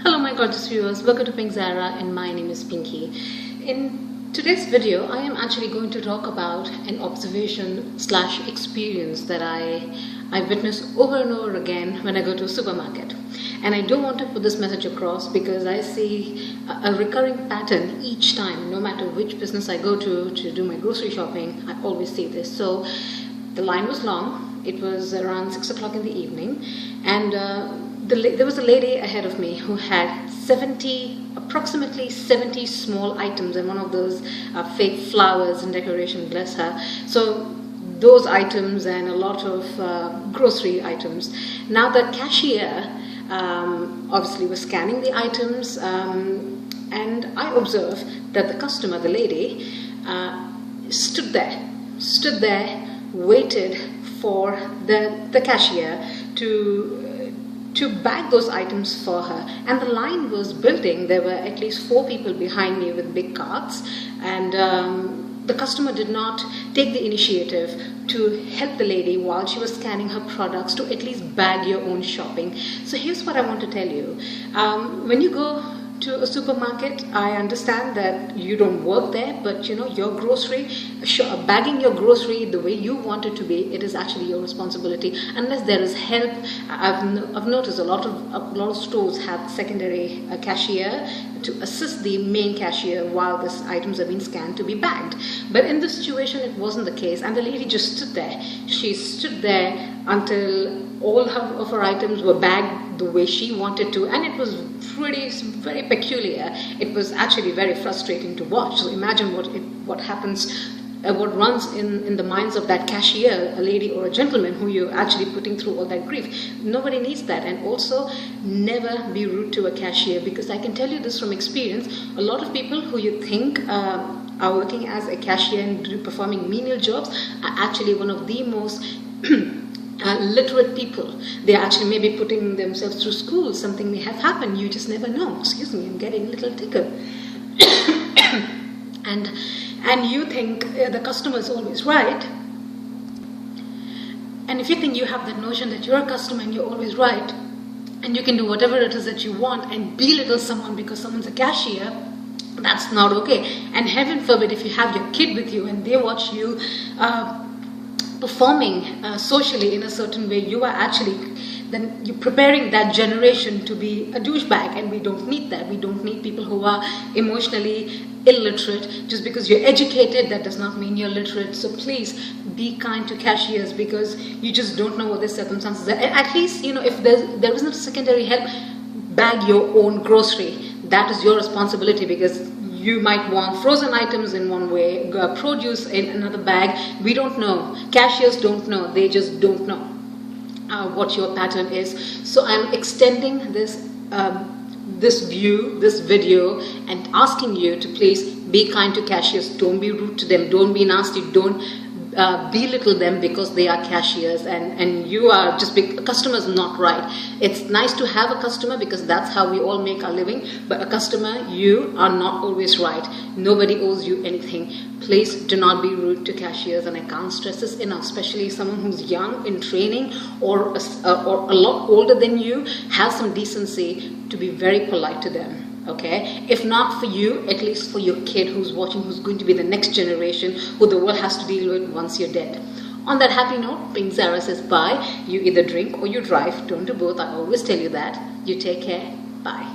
Hello my gorgeous viewers, welcome to Pink Zaira and my name is Pinky. In today's video I am actually going to talk about an observation slash experience that I witness over and over again when I go to a supermarket. And I don't want to put this message across because I see a recurring pattern each time, no matter which business I go to do my grocery shopping. I always see this. So the line was long, it was around 6 o'clock in the evening, and there was a lady ahead of me who had approximately 70 small items and one of those fake flowers and decoration, bless her. So those items and a lot of grocery items. Now the cashier obviously was scanning the items, and I observed that the customer, the lady, stood there, waited for the cashier to bag those items for her. And the line was building. There were at least 4 people behind me with big carts, and the customer did not take the initiative to help the lady while she was scanning her products to at least bag your own shopping. So here's what I want to tell you. When you go to a supermarket, I understand that you don't work there, but you know, your grocery, bagging your grocery the way you want it to be, it is actually your responsibility. Unless there is help, I've noticed a lot of stores have secondary cashier to assist the main cashier while these items have been scanned to be bagged. But in this situation, it wasn't the case, and the lady just stood there. She stood there until all of her items were bagged the way she wanted to, and it was very peculiar. It was actually very frustrating to watch. So imagine what happens, what runs in the minds of that cashier, a lady or a gentleman who you're actually putting through all that grief. Nobody needs that. And also, never be rude to a cashier, because I can tell you this from experience. A lot of people who you think are working as a cashier and performing menial jobs are actually one of the most literate people. They are actually maybe putting themselves through school. Something may have happened. You just never know. Excuse me, I'm getting a little tickled. and you think the customer is always right. And if you think you have that notion that you're a customer and you're always right, and you can do whatever it is that you want and belittle someone because someone's a cashier, that's not okay. And heaven forbid if you have your kid with you and they watch you performing socially in a certain way, you are actually, then you're preparing that generation to be a douchebag, and we don't need that. We don't need people who are emotionally illiterate. Just because you're educated, that does not mean you're literate. So please be kind to cashiers, because you just don't know what their circumstances are. And at least, you know, if there isn't a secondary help, bag your own grocery. That is your responsibility, because you might want frozen items in one way, produce in another bag. We don't know. Cashiers don't know. They just don't know what your pattern is. So I'm extending this video, and asking you to please be kind to cashiers. Don't be rude to them. Don't be nasty. Don't belittle them because they are cashiers, and you are just a customer is not right. It's nice to have a customer because that's how we all make our living, but a customer, you are not always right. Nobody owes you anything. Please do not be rude to cashiers, and I can't stress this enough, especially someone who's young in training or a lot older than you. Have some decency to be very polite to them. Okay, if not for you, at least for your kid who's watching, who's going to be the next generation, who the world has to deal with once you're dead. On that happy note, Pink Zaira says bye. You either drink or you drive. Don't do both. I always tell you that. You take care. Bye.